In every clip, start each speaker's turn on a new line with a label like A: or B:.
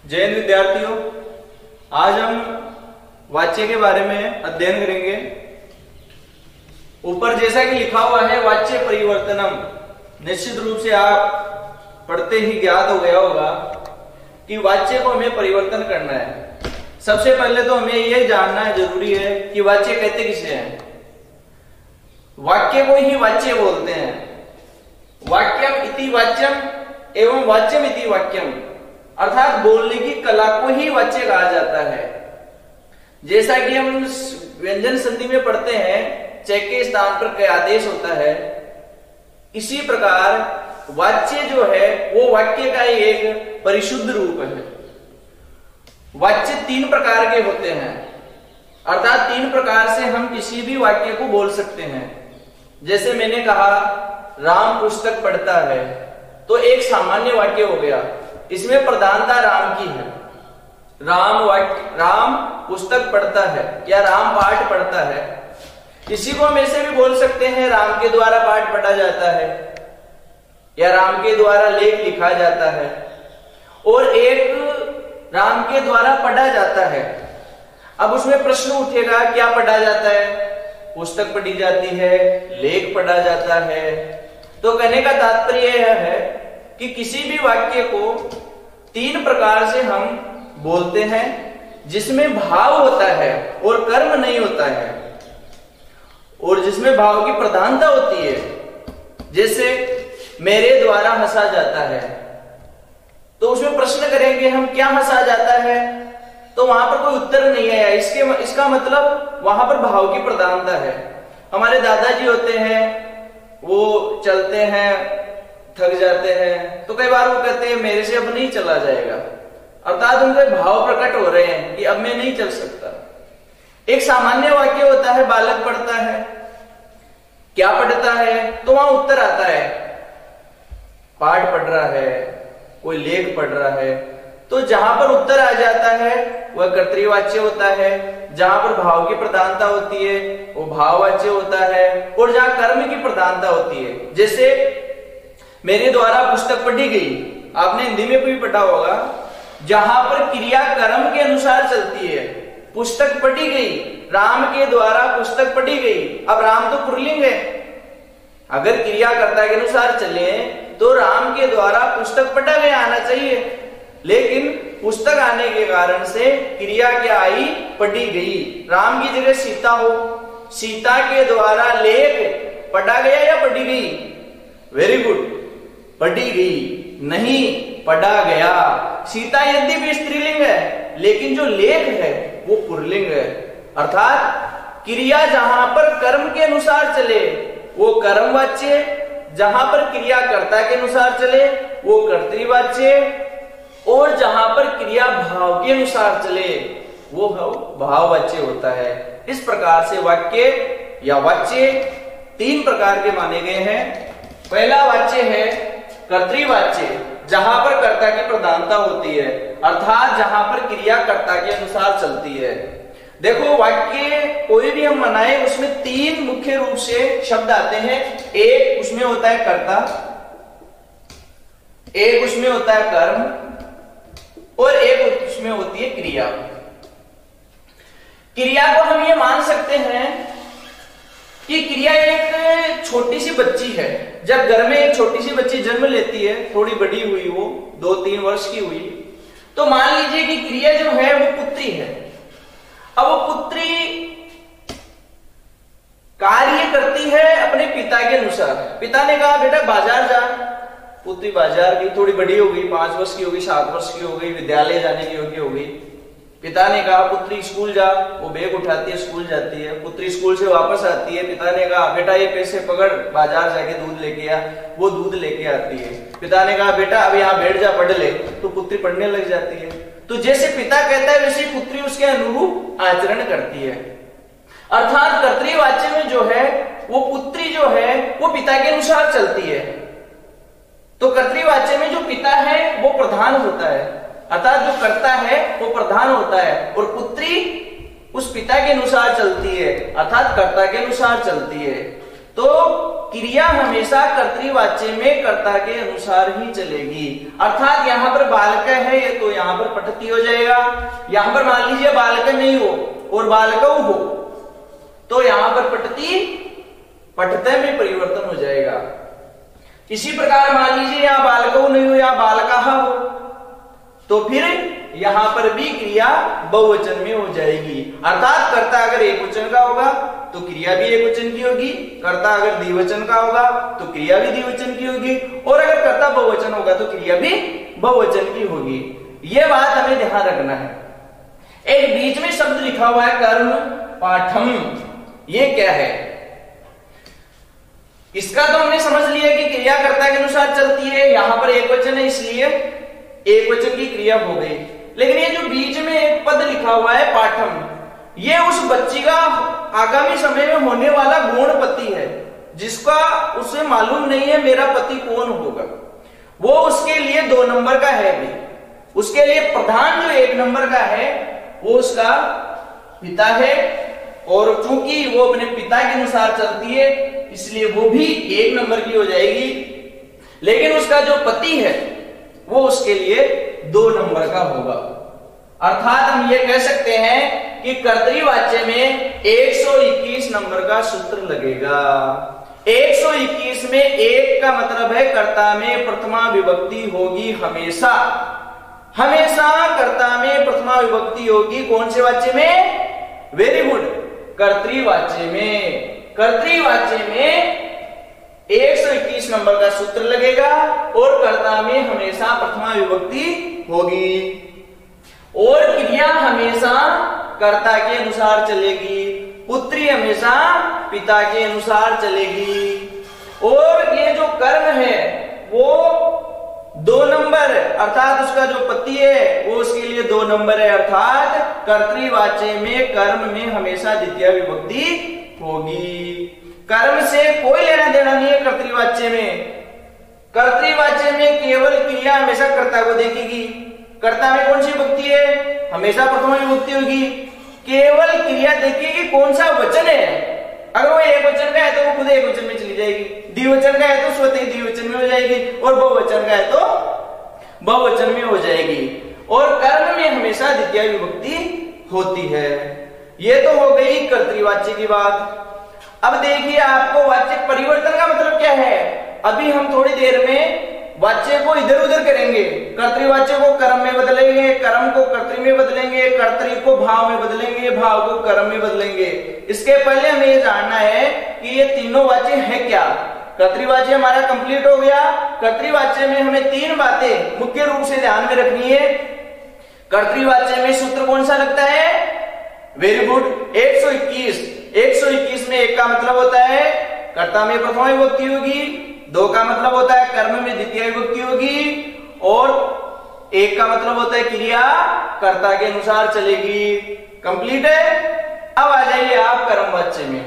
A: जय हिंद विद्यार्थियों, आज हम वाच्य के बारे में अध्ययन करेंगे। ऊपर जैसा कि लिखा हुआ है वाच्य परिवर्तनम, निश्चित रूप से आप पढ़ते ही ज्ञात हो गया होगा कि वाच्य को हमें परिवर्तन करना है। सबसे पहले तो हमें यह जानना जरूरी है कि वाच्य कहते किसे हैं। वाक्य को ही वाच्य बोलते हैं। वाक्यम इति वाच्यम एवं वाच्यम इति वाक्यम, अर्थात बोलने की कला को ही वाच्य कहा जाता है। जैसा कि हम व्यंजन संधि में पढ़ते हैं, चेक के स्थान पर क्या आदेश होता है, इसी प्रकार वाच्य जो है वो वाक्य का ही एक परिशुद्ध रूप है। वाच्य तीन प्रकार के होते हैं, अर्थात तीन प्रकार से हम किसी भी वाक्य को बोल सकते हैं। जैसे मैंने कहा राम पुस्तक पढ़ता है, तो एक सामान्य वाक्य हो गया, इसमें प्रधानता राम की है। राम पुस्तक पढ़ता है या राम पाठ पढ़ता है। किसी को हम ऐसे भी बोल सकते हैं राम के द्वारा पाठ पढ़ा जाता है या राम के द्वारा लेख लिखा जाता है, और एक राम के द्वारा पढ़ा जाता है। अब उसमें प्रश्न उठेगा, क्या पढ़ा जाता है? पुस्तक पढ़ी जाती है, लेख पढ़ा जाता है। तो कहने का तात्पर्य यह है कि किसी भी वाक्य को तीन प्रकार से हम बोलते हैं, जिसमें भाव होता है और कर्म नहीं होता है, और जिसमें भाव की प्रधानता होती है। जैसे मेरे द्वारा हंसा जाता है, तो उसमें प्रश्न करेंगे हम, क्या हंसा जाता है? तो वहां पर कोई उत्तर नहीं आया। इसका मतलब वहां पर भाव की प्रधानता है। हमारे दादाजी होते हैं, वो चलते हैं, थक जाते हैं, तो कई बार वो कहते हैं मेरे से अब नहीं चला जाएगा, अर्थात उनके भाव प्रकट हो रहे हैं कि अब मैं नहीं चल सकता। एक सामान्य वाक्य होता है, बालक पढ़ता है, क्या पढ़ता है? तो वहां उत्तर आता है, पाठ पढ़ रहा है, कोई लेख पढ़ रहा है। तो जहां पर उत्तर आ जाता है वह कर्तृवाच्य होता है, जहां पर भाव की प्रधानता होती है वो भाववाच्य होता है, और जहां कर्म की प्रधानता होती है, जैसे मेरे द्वारा पुस्तक पढ़ी गई, आपने हिंदी में भी पढ़ा होगा, जहां पर क्रिया कर्म के अनुसार चलती है। पुस्तक पढ़ी गई, राम के द्वारा पुस्तक पढ़ी गई। अब राम तो पुल्लिंग है, अगर क्रिया कर्ता के अनुसार चले तो राम के द्वारा पुस्तक पढ़ा गया आना चाहिए, लेकिन पुस्तक आने के कारण से क्रिया क्या आई? पढ़ी गई। राम की जगह सीता हो, सीता के द्वारा लेख पढ़ा गया या पढ़ी गई? वेरी गुड, पढ़ी गई, नहीं पढ़ा गया। सीता यद्यपि स्त्रीलिंग है, लेकिन जो लेख है वो पुल्लिंग है। अर्थात क्रिया जहां पर कर्म के अनुसार चले वो कर्मवाच्य, जहां पर क्रिया कर्ता के अनुसार चले वो कर्तृवाच्य, और जहां पर क्रिया भाव के अनुसार चले वो भाववाच्य होता है। इस प्रकार से वाक्य या वाच्य तीन प्रकार के माने गए हैं। पहला वाच्य है कर्तृवाच्य, जहां पर कर्ता की प्रधानता होती है, अर्थात जहां पर क्रिया कर्ता के अनुसार चलती है। देखो, वाक्य कोई भी हम बनाए उसमें तीन मुख्य रूप से शब्द आते हैं। एक उसमें होता है कर्ता, एक उसमें होता है कर्म, और एक उसमें होती है क्रिया। क्रिया को हम ये मान सकते हैं कि क्रिया एक छोटी सी बच्ची है। जब घर में एक छोटी सी बच्ची जन्म लेती है, थोड़ी बड़ी हुई, वो 2-3 वर्ष की हुई, तो मान लीजिए कि क्रिया जो है वो पुत्री है। अब वो पुत्री कार्य करती है अपने पिता के अनुसार। पिता ने कहा बेटा बाजार जा, पुत्री बाजार गई, थोड़ी बड़ी हो गई, 5 वर्ष की हो गई, 7 वर्ष की हो गई, विद्यालय जाने की योग्य हो गई। पिता ने कहा पुत्री स्कूल जा, वो बैग उठाती है, स्कूल जाती है। पुत्री स्कूल से वापस आती है, पिता ने कहा बेटा ये पैसे पकड़, बाजार जाके दूध लेके आ, वो दूध लेके आती है। पिता ने कहा बेटा अब यहाँ बैठ जा, पढ़ ले, तो पुत्री पढ़ने लग जाती है। तो जैसे पिता कहता है वैसे पुत्री उसके अनुरूप आचरण करती है। अर्थात कर्तृवाच्य में जो है वो पुत्री जो है वो पिता के अनुसार चलती है। तो कर्तृवाच्य में जो पिता है वो प्रधान होता है, अर्थात जो कर्ता है वो प्रधान होता है, और पुत्री उस पिता के अनुसार चलती है, अर्थात कर्ता के अनुसार चलती है। तो क्रिया हमेशा कर्तृवाच्य में कर्ता के अनुसार ही चलेगी। अर्थात यहाँ पर बालक है ये तो यहाँ पर पठती हो जाएगा। यहाँ पर मान लीजिए बालक नहीं हो और बालकौ हो तो यहाँ पर पठती पठते में परिवर्तन हो जाएगा। इसी प्रकार मान लीजिए यहाँ बालकौ नहीं हो या बालकाः हो तो फिर यहां पर भी क्रिया बहुवचन में हो जाएगी। अर्थात कर्ता अगर एक वचन का होगा तो क्रिया भी एक वचन की होगी, कर्ता अगर द्विवचन का होगा तो क्रिया भी द्विवचन की होगी, और अगर कर्ता बहुवचन होगा तो क्रिया भी बहुवचन की होगी। यह बात हमें ध्यान रखना है। एक बीच में शब्द लिखा हुआ है कर्म पाठम, ये क्या है? इसका तो हमने समझ लिया कि क्रिया कर्ता के अनुसार चलती है, यहां पर एक वचन है इसलिए एक वचन की क्रिया हो गई। लेकिन ये जो बीच में एक पद लिखा हुआ है पाठम, ये उस बच्ची का आगामी समय में होने वाला गौण पति है, जिसका उसे मालूम नहीं है मेरा पति कौन होगा। वो उसके लिए 2 नंबर का है भी, उसके लिए प्रधान जो 1 नंबर का है वो उसका पिता है, और चूंकि वो अपने पिता के अनुसार चलती है इसलिए वो भी 1 नंबर की हो जाएगी। लेकिन उसका जो पति है वो उसके लिए 2 नंबर का होगा। अर्थात हम ये कह सकते हैं कि कर्तृवाच्य में 121 नंबर का सूत्र लगेगा। 121 में 1 का मतलब है कर्ता में प्रथमा विभक्ति होगी हमेशा, हमेशा कर्ता में प्रथमा विभक्ति होगी। कौन से वाच्य में? वेरी गुड, कर्तृवाच्य में। कर्तृवाच्य में 121 नंबर का सूत्र लगेगा और कर्ता में हमेशा प्रथमा विभक्ति होगी, और क्रिया हमेशा कर्ता के अनुसार चलेगी, पुत्री हमेशा पिता के अनुसार चलेगी। और ये जो कर्म है वो 2 नंबर, अर्थात उसका जो पति है वो उसके लिए 2 नंबर है। अर्थात कर्तृवाच्य में कर्म में हमेशा द्वितीय विभक्ति होगी। कर्म से कोई लेना देना नहीं है कर्तृवाच्य में। कर्तृवाच्य में केवल क्रिया हमेशा कर्ता को देखेगी। कर्ता में कौन सी विभक्ति है? हमेशा प्रथमा विभक्ति होगी। केवल क्रिया देखेगी कौन सा वचन है। अगर वो एक वचन का है तो वो खुद एक वचन में चली जाएगी, द्विवचन का है तो स्वतः द्विवचन में हो जाएगी, और बहुवचन का है तो बहुवचन में हो जाएगी। और कर्म में हमेशा द्वितीय विभक्ति होती है। ये तो हो गई कर्तृवाच्य की बात। अब देखिए आपको वाच्य परिवर्तन का मतलब क्या है। अभी हम थोड़ी देर में वाच्य को इधर उधर करेंगे। कर्तृवाच्य को कर्म में बदलेंगे, कर्म को कर्तृ में बदलेंगे, कर्तृ को भाव में बदलेंगे, भाव को कर्म में बदलेंगे। इसके पहले हमें ये जानना है कि ये तीनों वाच्य है क्या। कर्तृवाच्य हमारा कंप्लीट हो गया। कर्तृवाच्य में हमें 3 बातें मुख्य रूप से ध्यान में रखनी है। कर्तृवाच्य में सूत्र कौन सा लगता है? वेरी गुड, 121 में 1 का मतलब होता है कर्ता में प्रथमा विभक्ति होगी, 2 का मतलब होता है कर्म में द्वितीय विभक्ति होगी, और 1 का मतलब होता है क्रिया कर्ता के अनुसार चलेगी। कंप्लीट है। अब आ जाइए आप कर्मवाच्य में।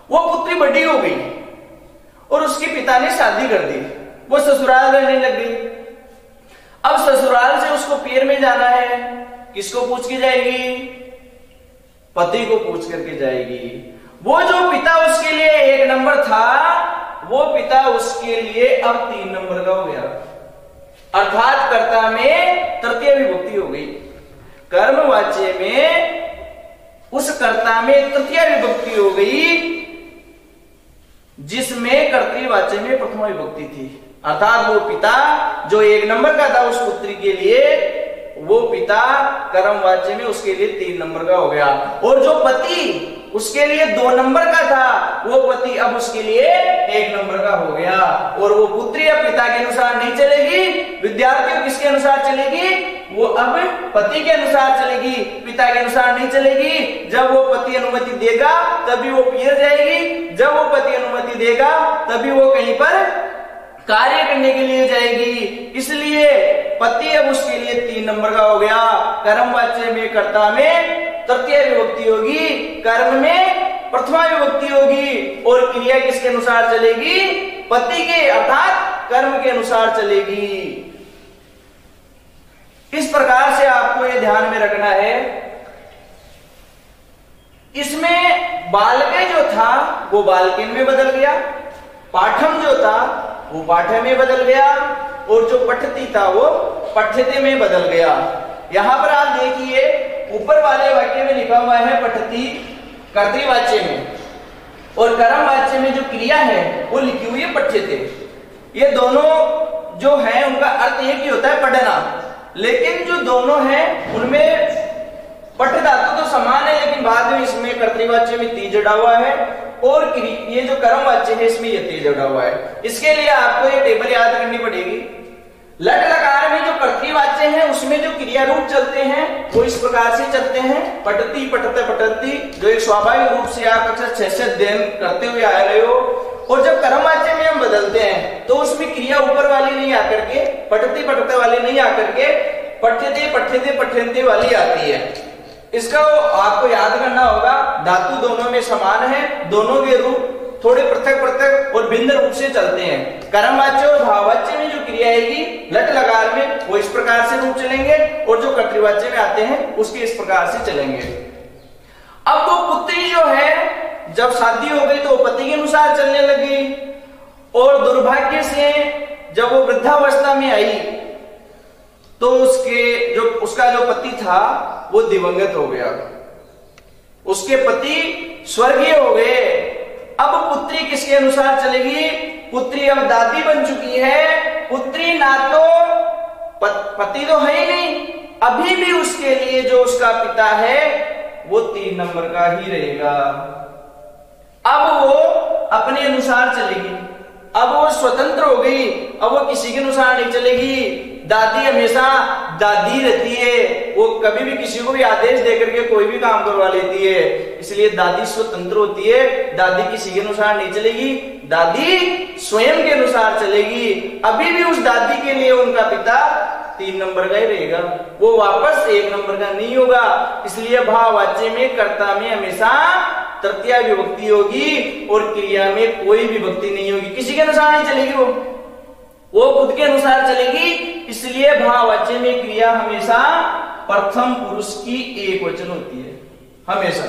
A: वो पुत्री बड़ी हो गई और उसके पिता ने शादी कर दी, वो ससुराल रहने लग गई। अब ससुराल से उसको पीर में जाना है, किसको पूछ के जाएगी? पति को पूछ करके जाएगी। वो जो पिता उसके लिए 1 नंबर था वो पिता उसके लिए अब 3 नंबर का हो गया। अर्थात कर्ता में तृतीय विभक्ति हो गई। कर्मवाच्य में उस कर्ता में तृतीय विभक्ति हो गई जिसमें कर्तृवाच्य में प्रथमा विभक्ति थी। अर्थात वो पिता जो 1 नंबर का था उस पुत्री के लिए, वो पिता कर्मवाच्य में उसके लिए 3 नंबर का हो गया। और जो पति उसके लिए 2 नंबर का था वो पति अब उसके लिए 1 नंबर का हो गया। और वो पुत्री अब पिता के अनुसार नहीं चलेगी, विद्यार्थियों किसके अनुसार चलेगी? वो अब पति के अनुसार चलेगी, पिता के अनुसार नहीं चलेगी। जब वो पति अनुमति देगा तभी वो पीर जाएगी, जब वो पति अनुमति देगा तभी वो कहीं पर कार्य करने के लिए जाएगी। इसलिए पति अब उसके लिए 3 नंबर का हो गया। कर्मवाच्य में कर्ता में तृतीय विभक्ति होगी, कर्म में प्रथमा विभक्ति होगी, और क्रिया किसके अनुसार चलेगी? पति के अर्थात कर्म के अनुसार चलेगी। इस प्रकार से आपको यह ध्यान में रखना है। इसमें बालके जो था वो बालकिन में बदल गया, पाठम जो था वो पाठ्य में बदल गया और जो पठती था वो पठ्यते में बदल गया। यहां पर आप देखिए ऊपर वाले वाक्य में लिखा हुआ है पठती कर्तृवाच्य में, और कर्म वाच्य में जो क्रिया है वो लिखी हुई है पठ्यते। ये दोनों जो है उनका अर्थ एक ही होता है पढ़ना, लेकिन जो दोनों हैं उनमें पठ धातु तो समान है, लेकिन बाद में इसमें कर्तृवाच्य में ती जुड़ा हुआ है और ये जो कर्म वाच्य है इसमें ये ती जुड़ा हुआ है। इसके लिए आपको ये टेबल याद करनी पड़ेगी। लट लकार में जो कर्तृवाच्य है उसमें जो क्रिया रूप चलते हैं वो इस प्रकार से चलते हैं, पठती पठते पठती, जो एक स्वाभाविक रूप से आप कक्षा 6 से अध्ययन करते हुए आ रहे हो। और जब कर्म वाच्य में हम बदलते हैं तो उसमें क्रिया ऊपर वाली नहीं आकर के, पठती पठते वाली नहीं आकर के पठ्यते पठ्यते पठ्यन्ते वाली आती है। इसका आपको याद करना होगा, धातु दोनों में समान है, दोनों के रूप थोड़े पृथक पृथक और भिन्न रूप से चलते हैं। कर्मवाच्य और भाववाच्य में जो क्रिया आएगी लट लकार में वो इस प्रकार से रूप चलेंगे और जो कर्तृवाच्य में आते हैं उसके इस प्रकार से चलेंगे। अब वो पुत्री जो है जब शादी हो गई तो पति के अनुसार चलने लगी, और दुर्भाग्य से जब वो वृद्धावस्था में आई तो उसका जो पति था वो दिवंगत हो गया, उसके पति स्वर्गीय हो गए। अब पुत्री किसके अनुसार चलेगी? पुत्री अब दादी बन चुकी है, पुत्री ना तो पति तो है ही नहीं, अभी भी उसके लिए जो उसका पिता है वो 3 नंबर का ही रहेगा। अब वो अपने अनुसार चलेगी, अब वो स्वतंत्र हो गई, अब वो किसी के अनुसार नहीं चलेगी। दादी हमेशा दादी रहती है, वो कभी भी किसी को भी आदेश देकर के कोई भी काम करवा लेती है, इसलिए दादी स्वतंत्र होती है। दादी किसी के अनुसार नहीं चलेगी, दादी स्वयं के अनुसार चलेगी। अभी भी उस दादी के लिए उनका पिता 3 नंबर का ही रहेगा, वो वापस 1 नंबर का नहीं होगा। इसलिए भाववाच्य में कर्ता में हमेशा तृतीया विभक्ति होगी और क्रिया में कोई विभक्ति नहीं होगी, किसी के अनुसार नहीं चलेगी, वो खुद के अनुसार चलेगी। इसलिए भाववाच्य में क्रिया हमेशा प्रथम पुरुष की एकवचन होती है, हमेशा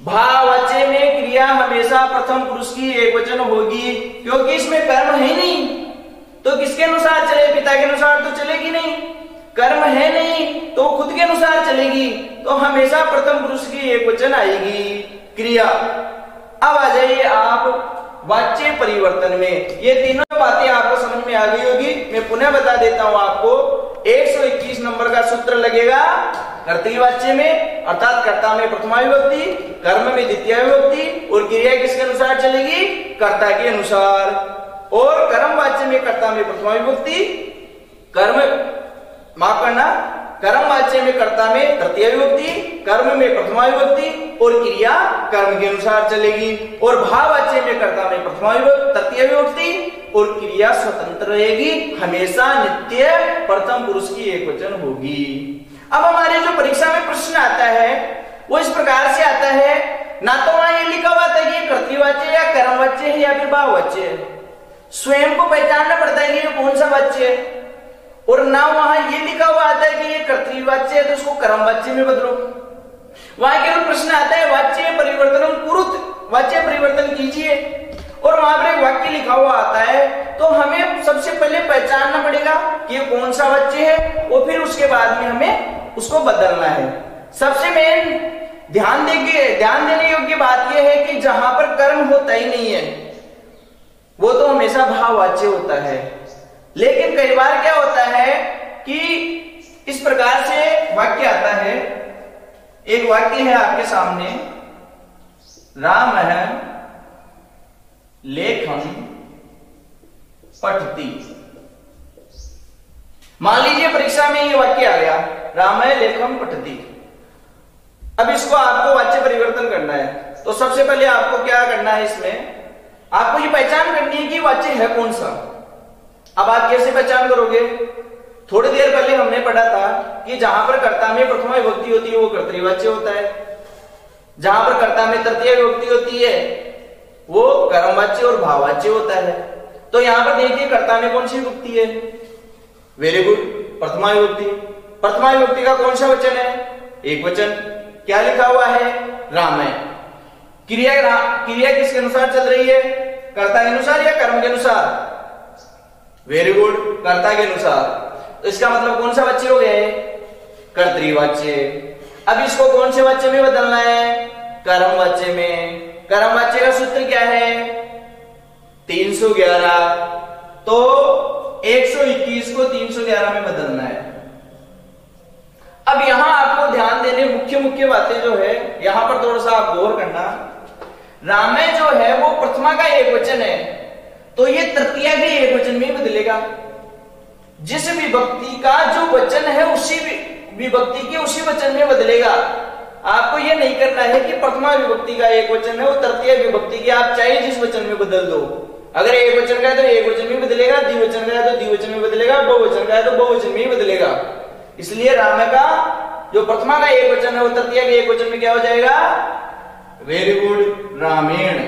A: भाववाच्य में क्रिया हमेशा प्रथम पुरुष की एकवचन होगी, क्योंकि इसमें कर्म है नहीं तो किसके अनुसार चले? पिता के अनुसार तो चलेगी नहीं, कर्म है नहीं तो खुद के अनुसार चलेगी, तो हमेशा प्रथम पुरुष की एकवचन आएगी क्रिया। अब आ जाइए आप वाच्य परिवर्तन में। ये तीनों बातें आपको समझ में आ गई होगी, मैं पुनः बता देता हूं आपको। 121 नंबर का सूत्र लगेगा कर्तृवाच्य में, अर्थात कर्ता में प्रथमा विभक्ति, कर्म में द्वितीय विभक्ति, और क्रिया किसके अनुसार चलेगी? कर्ता के अनुसार। और कर्म वाच्य में कर्ता में प्रथमा विभक्ति, कर्म माफ करना, कर्म वाच्य में कर्ता में तृतीय विभक्ति, कर्म में प्रथमा विभक्ति, और क्रिया कर्म के अनुसार चलेगी। और भाववाच्य में कर्ता में प्रथमा विभक्ति तृतीय विभक्ति और क्रिया स्वतंत्र रहेगी, हमेशा नित्य प्रथम पुरुष की एकवचन होगी। अब हमारे जो परीक्षा में प्रश्न आता है वो इस प्रकार से आता है, ना तो वहां ये लिखा हुआ था कि ये कर्तृवाच्य या कर्मवाच्य है या फिर भाववाच्य है, स्वयं को पहचानना पड़ता है कि ये कौन सा वाच्य है, और ना वहां ये लिखा हुआ आता है कि ये कर्तृवाच्य है तो उसको कर्मवाच्य में बदलो। वहां केवल प्रश्न आता है वाच्य परिवर्तन कुरुत, वाच्य परिवर्तन कीजिए, और वहां पर एक वाक्य लिखा हुआ आता है, तो हमें सबसे पहले पहचानना पड़ेगा कि ये कौन सा वाच्य है, और फिर उसके बाद में हमें उसको बदलना है। सबसे मेन ध्यान देने योग्य बात यह है कि जहां पर कर्म होता ही नहीं है वो तो हमेशा भाववाच्य होता है। लेकिन कई बार क्या होता है कि इस प्रकार से वाक्य आता है, एक वाक्य है आपके सामने, राम है लेखम पठती। मान लीजिए परीक्षा में ये वाक्य आ गया, राम है लेखम पठती। अब इसको आपको वाच्य परिवर्तन करना है, तो सबसे पहले आपको क्या करना है, इसमें आपको ये पहचान करनी है कि वाच्य है कौन सा। अब आप कैसे पहचान करोगे? थोड़ी देर पहले हमने पढ़ा था कि जहां पर कर्ता में प्रथमा विभक्ति होती है वो कर्तृवाच्य होता है, जहां पर कर्ता में तृतीय विभक्ति होती है वो कर्मवाच्य और भाववाच्य होता है। तो यहां पर देखिए कर्ता में कौन सी विभक्ति है? वेरी गुड, प्रथमा विभक्ति। प्रथमा विभक्ति का कौन सा वचन है? एक वचन। क्या लिखा हुआ है? राम है। क्रिया किसके अनुसार चल रही है? कर्ता के अनुसार या कर्म के अनुसार? वेरी गुड, कर्ता के अनुसार। तो इसका मतलब कौन सा वाच्य हो गया है? कर्तृवाच्य। अब इसको कौन से वाच्य में बदलना है? कर्म वाच्य में। कर्म वाच्य का सूत्र क्या है? 311। तो 121 को 311 में बदलना है। अब यहां आपको ध्यान देने मुख्य मुख्य बातें जो है, यहां पर थोड़ा सा आप गौर करना। रामे जो है वो प्रथमा का एक वचन है, तो ये तृतीया के एक वचन में बदलेगा। जिस विभक्ति का जो वचन है उसी विभक्ति के उसी वचन में बदलेगा। आपको ये नहीं करना है कि प्रथमा विभक्ति का एक वचन है वो तृतीय विभक्ति की आप चाहे जिस वचन में बदल दो। अगर एक वचन का है तो एक वचन में बदलेगा, द्विवचन का है तो द्विवचन में बदलेगा, बहुवचन का है तो बहुवचन में ही बदलेगा। इसलिए राम का जो प्रथमा का एक वचन है वो तृतीय के एक वचन में क्या हो जाएगा? वेरी गुड, रामेण।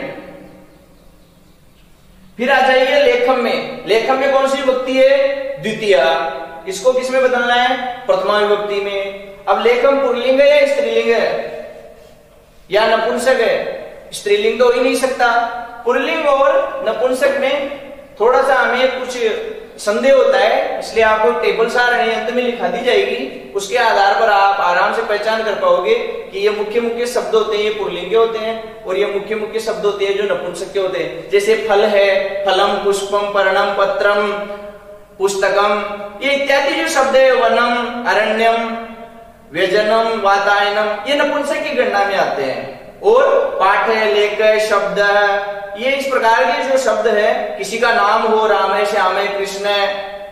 A: फिर आ जाइए लेखम में। लेखम में कौन सी विभक्ति है? द्वितीय। इसको किस में बदलना है? प्रथमा विभक्ति में। अब लेखम पुल्लिंग है या स्त्रीलिंग है या नपुंसक है? स्त्रीलिंग तो हो ही नहीं सकता। पुल्लिंग और नपुंसक में थोड़ा सा हमें कुछ संदेह होता है, इसलिए आपको टेबल सारणी अंत में लिखा दी जाएगी। उसके आधार पर आप आराम से पहचान कर पाओगे कि ये मुख्य मुख्य शब्द होते हैं, ये पुल्लिंग के होते हैं, और ये मुख्य मुख्य शब्द होते हैं जो नपुंसक के होते हैं। जैसे फल है, फलम, पुष्पम, पर्णम, पत्रम, पुस्तकम, ये इत्यादि जो शब्द है, वनम, अरण्यम, व्यजनम, वातायनम, ये नपुंसक की गणना में आते हैं। और पाठ है, लेख है, शब्द है, ये इस प्रकार के जो शब्द है, किसी का नाम हो, राम है, श्याम है, कृष्ण है,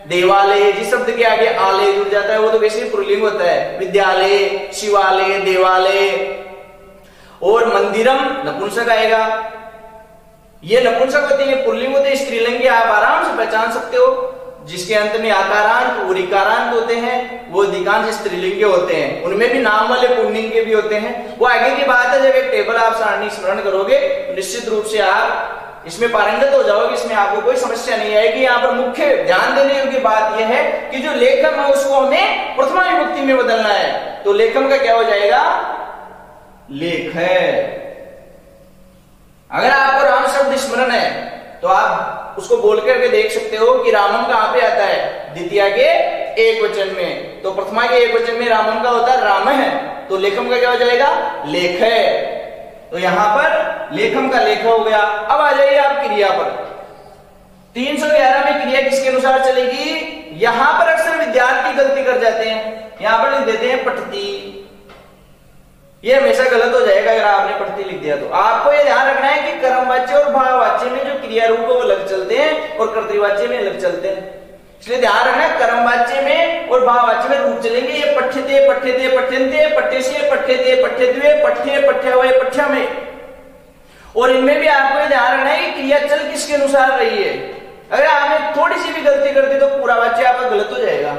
A: देवालय, जिस शब्द के आगे आलय जुड़ जाता है वो तो वैसे पुल्लिंग होता है। विद्यालय, शिवालय, देवालय, और मंदिरम नपुंसक आएगा। ये नपुंसक होते हैं, पुल्लिंग होते हैं। स्त्रीलिंग आप आराम से पहचान सकते हो। जिसके अंत में आकारांत और इकारांत होते हैं वो अधिकांश स्त्रीलिंग के होते हैं। उनमें भी नाम वाले पुल्लिंग के भी होते हैं। वो आगे की बात है, जब एक टेबल आप सारणी स्मरण करोगे तो निश्चित रूप से आप इसमें पारंगत हो जाओगे। इसमें आपको कोई समस्या नहीं आएगी। यहाँ पर मुख्य ध्यान देने योग्य बात यह है कि जो लेखम है उसको हमें प्रथमा विभक्ति में बदलना है। तो लेखम का क्या हो जाएगा? लेख है। अगर आपको राम शब्द स्मरण है तो आप उसको बोल करके देख सकते हो कि रामम कहां पे आता है? द्वितीया के एक वचन में। तो प्रथमा के एक वचन में रामम का होता है राम है, तो लेखम का क्या हो जाएगा? लेख है। तो यहां पर लेखम का लेख हो गया। अब आ जाइए आप क्रिया पर। 311 में क्रिया किसके अनुसार चलेगी? यहां पर अक्सर विद्यार्थी गलती कर जाते हैं, यहां पर लिख देते हैं पठती। ये हमेशा गलत हो जाएगा अगर आपने पठती लिख दिया तो। आपको ये ध्यान रखना है कि कर्मवाच्य और भाववाच्य में जो क्रिया रूप है वो अलग चलते हैं और कर्तृवाच्य में अलग चलते हैं। इसलिए ध्यान रखना, कर्मवाच्य में और भाववाच्य में रूप चलेंगे। ये पठ्यते, पठ्यते, पठ्यन्ते, पठ्यसे, पठ्यते, पठ्यद्वे, पठ्ये, पठ्यवय, पठ्यमे। और इनमें भी आपको ये ध्यान रखना है कि क्रिया चल किसके अनुसार रही है। अगर आपने थोड़ी सी भी गलती कर दी तो पूरा वाच्य आपका गलत हो जाएगा।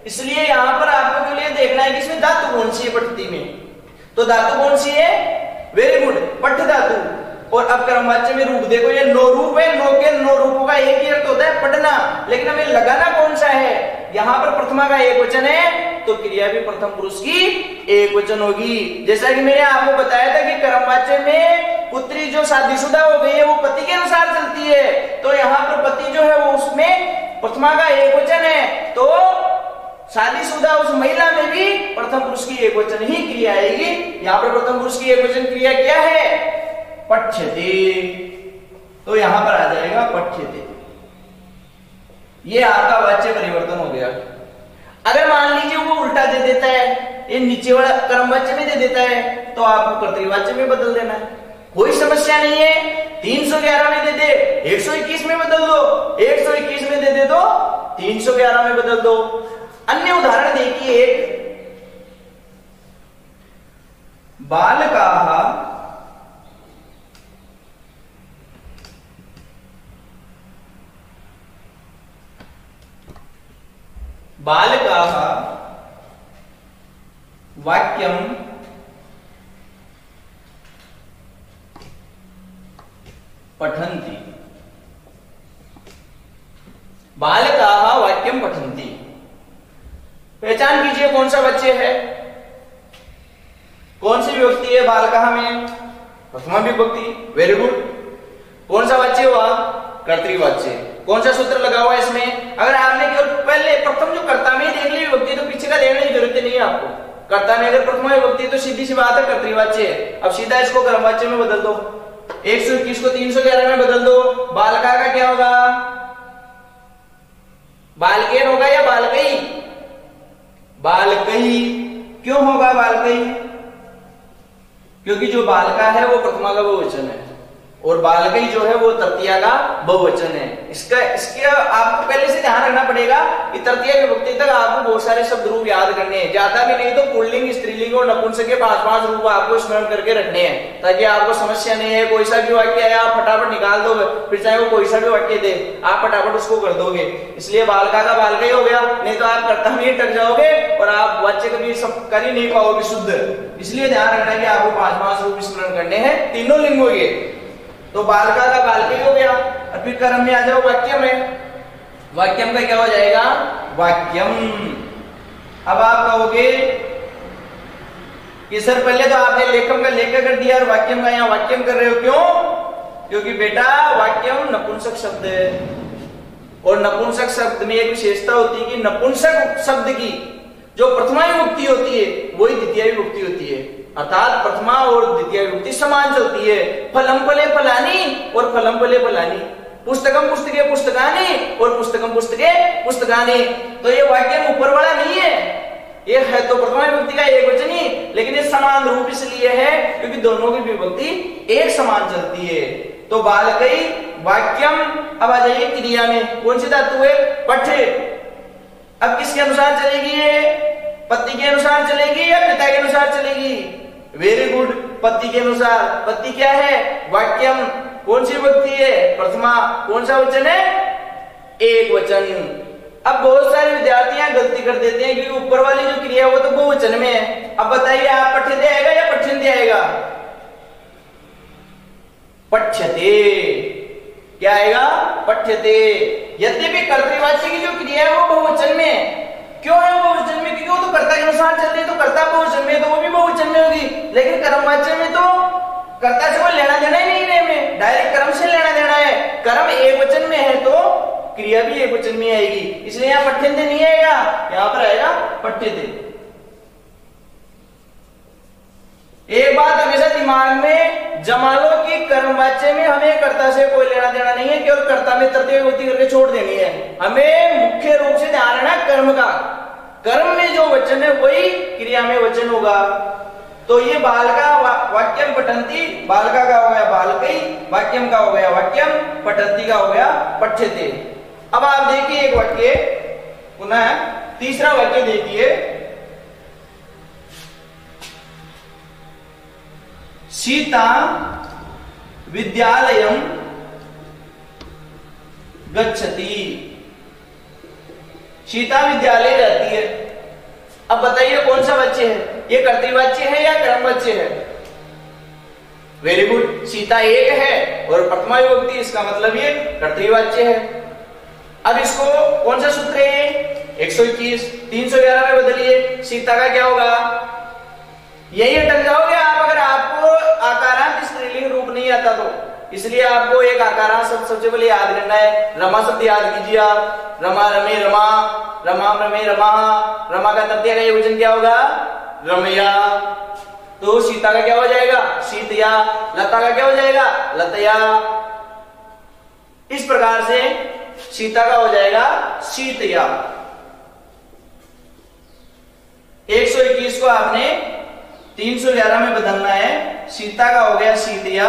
A: इसलिए यहां पर आपको के लिए देखना है कि इसमें धातु कौन सी है पठती में। तो धातु कौन सी है? वेरी गुड, पठ धातु। और अब कर्मवाच्य में रूप देखो, ये नो रूप है। नो के नो रूपों का एक ही अर्थ होता है पढ़ना, लेकिन हमें लगाना कौन सा है? यहां पर प्रथमा का एक वचन है तो क्रिया भी प्रथम पुरुष की एक वचन होगी। जैसा कि मैंने आपको बताया था कि कर्मवाच्य में पुत्री जो शादीशुदा हो गई है वो पति के अनुसार चलती है। तो यहां पर पति जो है वो उसमें प्रथमा का एक वचन है, तो शादीशुदा उस महिला में भी प्रथम पुरुष की एक वचन ही क्रिया आएगी। यहां पर प्रथम पुरुष की एक वचन क्रिया क्या है? पठ्यते। तो यहां पर आ जाएगा पठ्यते। ये आपका वाच्य परिवर्तन हो गया। अगर मान लीजिए वो उल्टा दे देता है, ये नीचे वाला कर्मवाच्य में दे देता है, तो आपको कर्तृवाच्य में बदल देना है, कोई समस्या नहीं है। 311 में दे दे 121 में बदल दो, 121 में दे दे तो 311 में बदल दो। अन्य उदाहरण देखिए, बालकाः बालकाः वाक्यम पठन्ति। बालकाः वाक्यम पठन्ति। पहचान कीजिए कौन सा बच्चे है, कौन सी विभक्ति है बालकाः में? प्रथमा विभक्ति। Very good. कौन सा वाच्य हुआ? कर्तृवाच्य। कौन सा सूत्र लगा हुआ है इसमें? अगर आपने केवल पहले प्रथम जो कर्ता में देख ली विभक्ति, तो पीछे का देखने की जरूरत नहीं है आपको। कर्ता में अगर प्रथमा विभक्ति तो सीधी सी बात है कर्तृवाच्य है। अब सीधा इसको कर्मवाच्य में बदल दो, 121 को 311 में बदल दो। बालका का क्या होगा? बालकेन होगा या बालकई? बालकई। क्यों होगा बालकई? क्योंकि जो बालका है वो प्रथमा का बहुवचन है और बालकई जो है वो तृतीया का बहुवचन है। इसके आपको पहले से ध्यान रखना पड़ेगा कि तृतीया विभक्ति तक आपको बहुत सारे शब्द रूप याद करने हैं, ज्यादा भी नहीं तो पुल्लिंग, स्त्रीलिंग और नपुंसक के 5-5 रूप आपको स्मरण करके रखने हैं, ताकि आपको समस्या नहीं है। कोई सा भी वाक्य आया आप फटाफट निकाल दोगे, फिर चाहे वो कोई सा भी वाक्य दे आप फटाफट उसको कर दोगे। इसलिए बालका का बालकई हो गया, नहीं तो आप कर्ता में ही टक जाओगे और आप वाच्य कभी सब कर ही नहीं पाओगे शुद्ध। इसलिए ध्यान रखना कि आपको 5-5 रूप स्मरण करने हैं, तीनों लिंग हो गए। तो बालका का बालकई हो गया। और फिर कर्म में आ जाओ वाक्यम में। वाक्यम का क्या हो जाएगा? वाक्यम। अब आप कहोगे कि सर पहले तो आपने लेखम का लेखक कर दिया और वाक्यम का यहां वाक्यम कर रहे हो, क्यों? क्योंकि बेटा वाक्यम नपुंसक शब्द है और नपुंसक शब्द में एक विशेषता होती है कि नपुंसक शब्द की जो प्रथमा विभक्ति होती है वही द्वितीय विभक्ति होती है, अर्थात प्रथमा और द्वितीय विभक्ति समान चलती है। फलम फले फलानी और फलम फले फलानी, पुस्तकम पुस्तके पुस्तकानी और पुस्तकम पुस्तके पुस्तकानी। तो ये वाक्य ऊपर वाला नहीं है, ये है तो प्रथमा विभक्ति का एक वचन ही, लेकिन ये समान रूप इसलिए है क्योंकि दोनों की विभक्ति एक समान चलती है। तो बालकई वाक्यम। अब आ जाइए क्रिया में, कौन सी धातु है? पठ। अब किसके अनुसार चलेगी ये? पति के अनुसार चलेगी या पिता के अनुसार चलेगी? वेरी गुड, पति के अनुसार। पति क्या है? वाक्यम। कौन सी विभक्ति है? प्रथमा। कौन सा वचन है? एक वचन। अब बहुत सारे विद्यार्थी यहाँ गलती कर देते हैं क्योंकि ऊपर वाली जो क्रिया वो तो बहुवचन में है। अब बताइए आप पठ्यते आएगा या पठ्यन्ते आएगा? पठ्यते। क्या आएगा? पठ्यते। यद्यपि कर्तृवाच्य की जो क्रिया है वो बहुवचन में है। क्यों है बहुवचन में? क्योंकि वो तो कर्ता के अनुसार चल रही है, तो कर्ता बहुवचन में तो वो भी बहुवचन में होगी। लेकिन कर्मवाच्य में तो कर्ता से कोई लेना देना ही नहीं है, में डायरेक्ट कर्म से लेना देना है। कर्म एक वचन में है तो क्रिया भी एक वचन में आएगी, इसलिए यहाँ पठ्यन्ते नहीं आएगा, यहाँ पर आएगा पठ्यते। एक बात हमेशा दिमाग में जमा लो कि कर्मवाच्य में हमें कर्ता से कोई लेना देना नहीं है, केवल कर्ता में तृतीय विभक्ति करके छोड़ देनी है। हमें मुख्य रूप से ध्यान रखना कर्म का। कर्म में जो वचन है वही क्रिया में वचन होगा। तो ये बालका वाक्यम पठन्ति, बालका का हो गया बालकई, वाक्यम का हो गया वाक्यम, पठन्ति का हो गया पठ्यते। अब आप देखिए एक वाक्य पुनः, तीसरा वाक्य देखिए। सीता विद्यालयम गच्छति। सीता विद्यालय जाती है। अब बताइए कौन सा वाच्य है? ये कर्तृवाच्य है या कर्मवाच्य है? वेरी गुड, सीता एक है और प्रथमा विभक्ति, इसका मतलब ये कर्तृवाच्य है। अब इसको कौन सा सूत्र है? 121 311 में बदलिए। सीता का क्या होगा? यही अटक जाओगे आप अगर आपको आकारांत स्त्रीलिंग रूप नहीं आता तो। इसलिए आपको एक आकारांत शब्द सबसे पहले याद करना है। रमा शब्द याद कीजिए आप। रमा रमे रमा, रमा रमे रमा। रमा का तृतीय का ये वचन क्या होगा? रमया। तो सीता का क्या हो जाएगा? सीतया। लता का क्या हो जाएगा? लतया। इस प्रकार से सीता का हो जाएगा सीतया। 121 को आपने 311 में बदलना है। सीता का हो गया सीतया।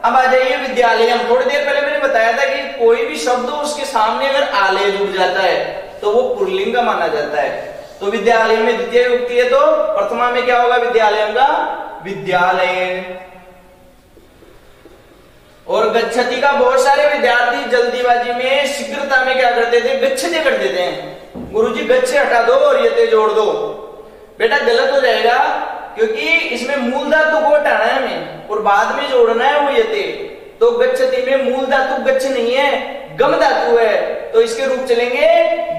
A: अब आ जाइए विद्यालय। थोड़ी देर पहले मैंने बताया था कि कोई भी शब्द उसके सामने अगर आलय जुड़ जाता है तो वो पुल्लिंग का माना जाता है। तो विद्यालय में द्वितीय विभक्ति है तो प्रथमा में क्या होगा? विद्यालय का विद्यालय। और गच्छति का बहुत सारे विद्यार्थी जल्दीबाजी में शीघ्रता में क्या करते थे? गच्छते कर देते हैं। गुरुजी गच्छ हटा दो और यते जोड़ दो। बेटा गलत हो जाएगा क्योंकि इसमें मूल धातु को हटाना है हमें और बाद में जोड़ना है वो यते। तो गच्छति में मूल धातु गच्छ नहीं है, गम धातु है। तो इसके रूप चलेंगे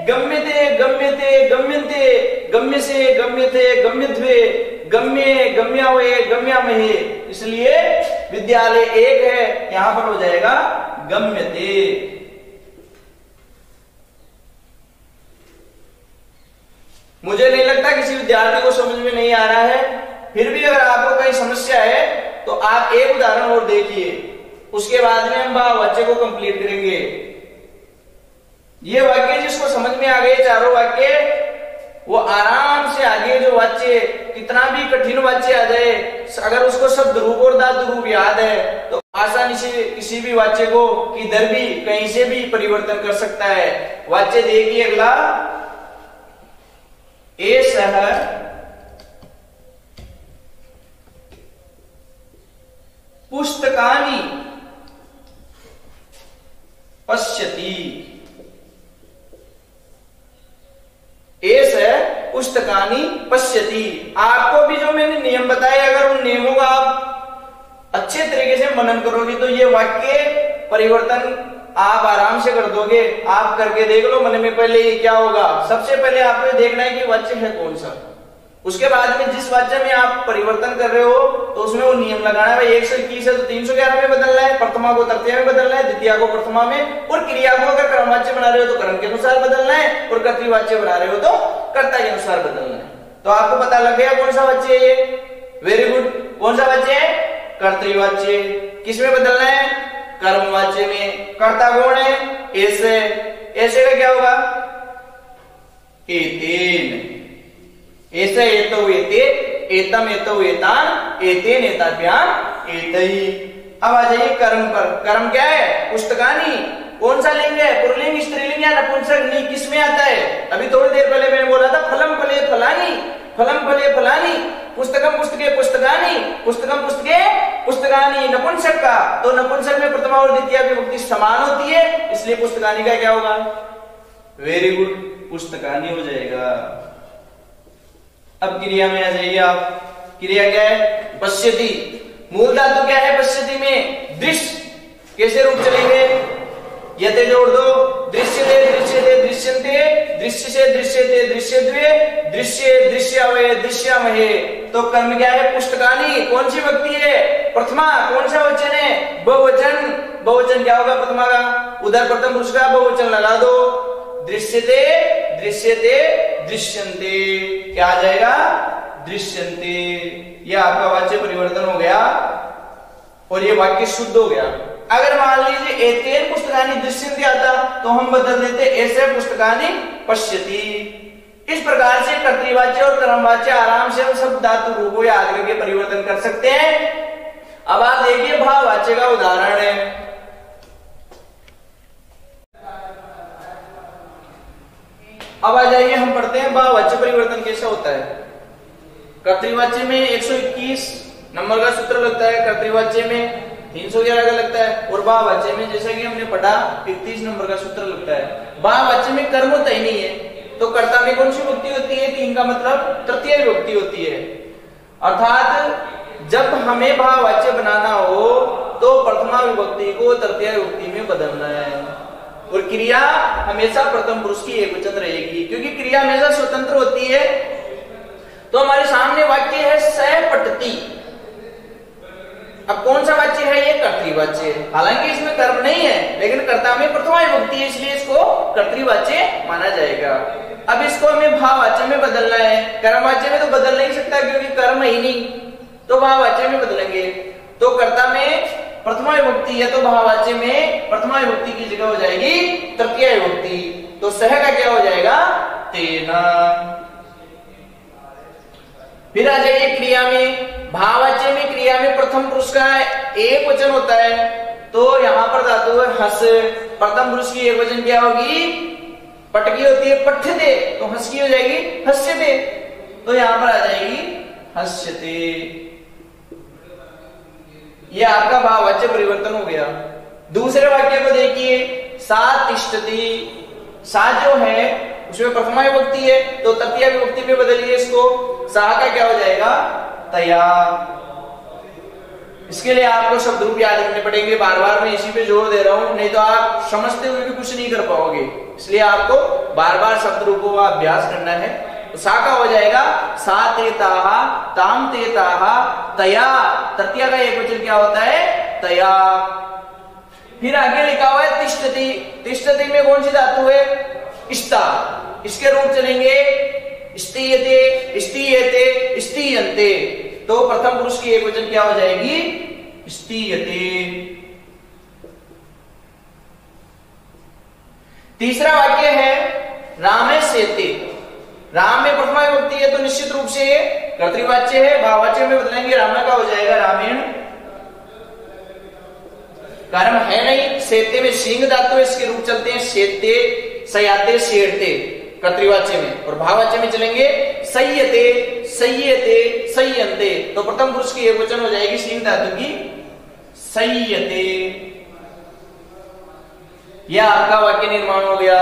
A: गम्यते गम्यते गम्यन्ते, गम्य से गम्यते गम्यध्वे, गम्ये गम्यावे गम्यामहे। इसलिए विद्यालय एक है, यहां पर हो जाएगा गम्यते। मुझे नहीं लगता किसी विद्यार्थी को समझ में नहीं आ रहा है, फिर भी अगर आपको कहीं समस्या है तो आप एक उदाहरण और देखिए, उसके बाद में हम वाक्य को कंप्लीट करेंगे। ये वाक्य जिसको समझ में आ गए चारों वाक्य, वो आराम से आगे जो वाक्य कितना भी कठिन वाक्य आ जाए, अगर उसको शब्द रूप और धातु रूप याद है तो आसानी से किसी भी वाक्य को किधर भी कहीं से भी परिवर्तन कर सकता है। वाक्य देखिए अगला, एषः पुस्तकानि पश्यति। एषः पुस्तकानि पश्यति। आपको भी जो मैंने नियम बताए, अगर उन नियमों का आप अच्छे तरीके से मनन करोगे तो ये वाक्य परिवर्तन आप आराम से कर दोगे। आप करके देख लो मन में, पहले ये क्या होगा। सबसे पहले आपको देखना है कि वाक्य है कौन सा, उसके बाद में जिस वाक्य में आप परिवर्तन कर रहे हो तो उसमें वो नियम लगाना है। भाई 121 है तो 311 में बदलना है, प्रथमा को तृतीया में बदलना है, द्वितीया को प्रथमा में, और क्रिया को अगर क्रमवाच्य बना रहे हो तो क्रम के अनुसार बदलना है, और कर्तृवाच्य बना रहे हो तो कर्ता के अनुसार बदलना है। तो आपको पता लग गया कौन सा वाच्य है ये। Very good. कौन सा वाच्य है? कर्तृवाच्य। किसमें बदलना है? कर्मवाच्य में। कर्ता कौन है? ऐसे। ऐसे का क्या होगा? एतेन। ऐसे एतो एते, एतम एतो एतान, एतेन एताभ्याम एतई। अब आ जाइए कर्म पर। कर्म क्या है? पुस्तकानि। कौन सा लिंग है? पुल्लिंग, स्त्रीलिंग या नपुंसक? नहीं, किसमें आता है? अभी थोड़ी देर पहले मैंने बोला था फलम फले फलानी, फलम फले फलानी, पुस्तकम पुस्तके पुस्तकानि, पुस्तकम पुस्तके पुस्तकानि। नपुंसक का तो नपुंसक में प्रथमा और द्वितीय विभक्ति समान होती है, इसलिए पुस्तकानि का क्या होगा? वेरी गुड, पुस्तकानि हो जाएगा। अब क्रिया में आ जाइए आप। क्रिया क्या है? पश्यति। मूल धातु क्या है पश्यति में? दृश्य। कैसे रूप चलेंगे? यते जोड़ दो, दृश्यते दृश्यते दृश्यन्ते, दृश्य से दृश्यते दृश्यद्वे, दृश्य दृश्यावहे दृश्यामहे। तो कर्म क्या है? पुस्तकानि। कौन सी विभक्ति है? प्रथमा। कौन सा वचन है? बहुवचन। बहुवचन क्या होगा प्रथमा का? उधर प्रथम पुरुष का बहुवचन लगा दो। दृश्यते दृश्यते दृश्यन्ते, क्या आ जाएगा? दृश्यन्ते। यह आपका वाक्य परिवर्तन हो गया और ये वाक्य शुद्ध हो गया। अगर मान लीजिए एतेन पुस्तकानि दृश्यन्ते आता तो हम बदल देते ऐसे पुस्तकानि पश्यति। इस प्रकार से कर्तृवाच्य और कर्मवाच्य आराम से हम सब धातु रूपों या आदि के परिवर्तन कर सकते हैं। अब आप देखिए भाववाच्य का उदाहरण है। अब आ जाइए हम पढ़ते हैं भाववाच्य परिवर्तन कैसे होता है। कर्तृवाच्य में 121 नंबर का सूत्र लगता है, कर्तृवाच्य में 311 का लगता है, और भाववाच्य में जैसा कि हमने पढ़ा 31 नंबर का सूत्र लगता है। भाववाच्य में कर्म होता ही नहीं है, तो कर्ता में कौन सी विभक्ति होती है? 3 का मतलब तृतीय विभक्ति होती है। अर्थात जब हमें भाववाच्य बनाना हो तो प्रथमा विभक्ति को तृतीय विभक्ति में बदलना है, और क्रिया हमेशा प्रथम पुरुष की एकवचन रहेगी, क्योंकि क्रिया हमेशा स्वतंत्र होती है। तो हमारे सामने वाक्य है सह पठति। अब कौन सा वाच्य है? ये कर्तृवाच्य। हालांकि इसमें कर्म नहीं है, लेकिन कर्ता में प्रथमा विभक्ति है, इसलिए इसको कर्तृवाच्य माना जाएगा। अब इसको हमें भाववाच्य में बदलना है। कर्मवाच्य में तो बदल नहीं सकता क्योंकि कर्म ही नहीं, तो भाववाच्य में बदलेंगे। तो कर्ता में प्रथमा विभक्ति है तो भाववाच्य में प्रथमा विभक्ति की जगह हो जाएगी तृतीय विभक्ति। तो सह का क्या हो जाएगा? तेना। फिर आ जाइए क्रिया में। भाववाच्य में क्रिया में प्रथम पुरुष का एक वचन होता है, तो यहां पर धातु है हस। प्रथम पुरुष की एक वचन क्या होगी? पटकी होती है पठ्यते, तो हस की हो जाएगी हस्यते। तो यहां पर आ जाएगी हस्यते। यह आपका भाववाच्य परिवर्तन हो गया। दूसरे वाक्य को देखिए, सा तिष्ठति। सा जो है उसमें प्रथमा विभक्ति है, तो तृतीय विभक्ति पे बदलिए इसको। सा का क्या हो जाएगा? तया। इसके लिए आपको शब्द रूप याद रखने पड़ेंगे। बार बार मैं इसी पे जोर दे रहा हूं, नहीं तो आप समझते हुए भी कुछ नहीं कर पाओगे। इसलिए आपको बार बार शब्द रूपों का अभ्यास करना है। तो सा का हो जाएगा सा ते ताहा, ताम ते ताहा, तया। तृतीया का एक वचन क्या होता है? तया। फिर आगे लिखा हुआ है तिष्ठति। तिष्ठति में कौन सी धातु है? इष्टा। इसके रूप चलेंगे स्तीयते, स्तीयते, स्तीयन्ते। तो प्रथम पुरुष की एक वचन क्या हो जाएगी? स्तीयते। तीसरा वाक्य है रामे सेते। राम में प्रथमा विभक्ति है तो निश्चित रूप से ये कर्तृवाच्य है। भाववाच्य में बदलेंगे, राम का हो जाएगा रामेण। कर्म है नहीं। सेते में सिंह धातु है, इसके रूप चलते हैं सेते, सयाते, शेरते कर्तृवाच्य में। और भाववाच्य में चलेंगे सय्यते, सय्यते, सय्यन्ते। तो प्रथम पुरुष की एक वचन हो जाएगी सिंह धातु की सय्यते। यह आपका वाक्य निर्माण हो गया।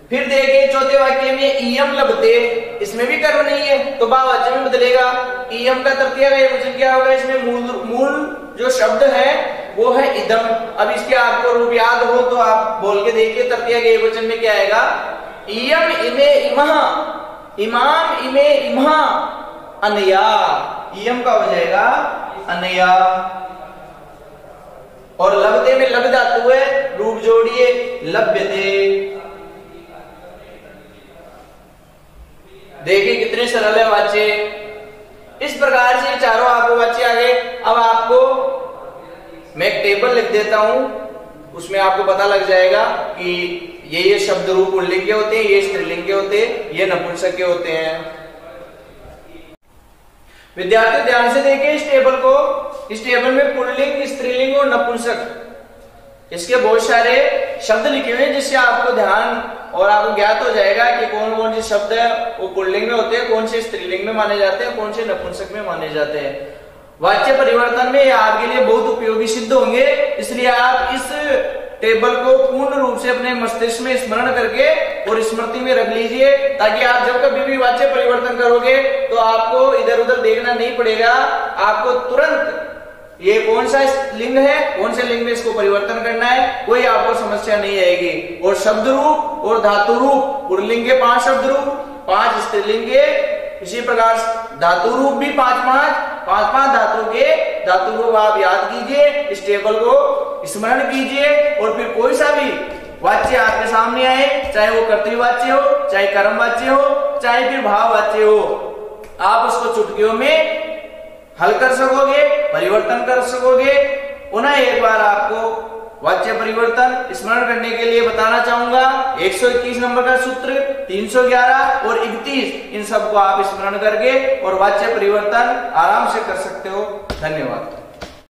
A: फिर देखिए चौथे वाक्य में इयम लभते। इसमें भी कर्म नहीं है तो भाववाच्य में बदलेगा। इयम का तृतीया का एक वचन क्या होगा? इसमें मूल जो शब्द है वो है इदम। अब इसके आपको रूप याद हो तो आप बोल के देखिए तृतीया के एक वचन में क्या आएगा? इयम इमे इमः, इमाम इमे इमः, अनया। इयम का हो जाएगा अनया। और लभते में लभ धातु है, रूप जोड़िए लभ्यते। देखिए कितने सरल है वाच्य। इस प्रकार से चारों आपको वाच्य आ गए। अब आपको मैं एक टेबल लिख देता हूं, उसमें आपको पता लग जाएगा कि ये शब्द रूप पुल्लिंग के होते हैं, ये स्त्रीलिंग के होते हैं, ये नपुंसक के होते हैं। विद्यार्थी ध्यान से देखिए इस टेबल को। इस टेबल में पुल्लिंग, स्त्रीलिंग और नपुंसक इसके बहुत सारे शब्द लिखे हुए हैं, जिससे आपको ध्यान और आपको ज्ञात हो जाएगा कि कौन कौन से शब्द है वो पुल्लिंग में होते हैं, कौन से स्त्रीलिंग में माने जाते हैं, कौन से नपुंसक में माने जाते हैं। वाच्य परिवर्तन में आपके लिए बहुत उपयोगी सिद्ध होंगे। इसलिए आप इस टेबल को पूर्ण रूप से अपने मस्तिष्क में स्मरण करके और स्मृति में रख लीजिए, ताकि आप जब कभी भी वाच्य परिवर्तन करोगे तो आपको इधर उधर देखना नहीं पड़ेगा। आपको तुरंत ये कौन सा लिंग है, कौन से लिंग में इसको परिवर्तन करना है, कोई आपको समस्या नहीं आएगी। और शब्द रूप और धातु रूप, पुल्लिंग के 5 शब्द रूप, 5 स्त्रीलिंग के, इसी प्रकार धातु रूप भी 5 धातु के धातु रूप आप याद कीजिए। इस टेबल को स्मरण कीजिए और फिर कोई सा भी वाच्य आपके सामने आए, चाहे वो कर्तृवाच्य हो, चाहे कर्मवाच्य हो, चाहे फिर भाववाच्य हो, आप उसको चुटकियों में हल कर सकोगे, परिवर्तन कर सकोगे। पुनः एक बार आपको वाच्य परिवर्तन स्मरण करने के लिए बताना चाहूंगा 121 नंबर का सूत्र, 311 और 31, इन सबको आप स्मरण करके और वाच्य परिवर्तन आराम से कर सकते हो। धन्यवाद।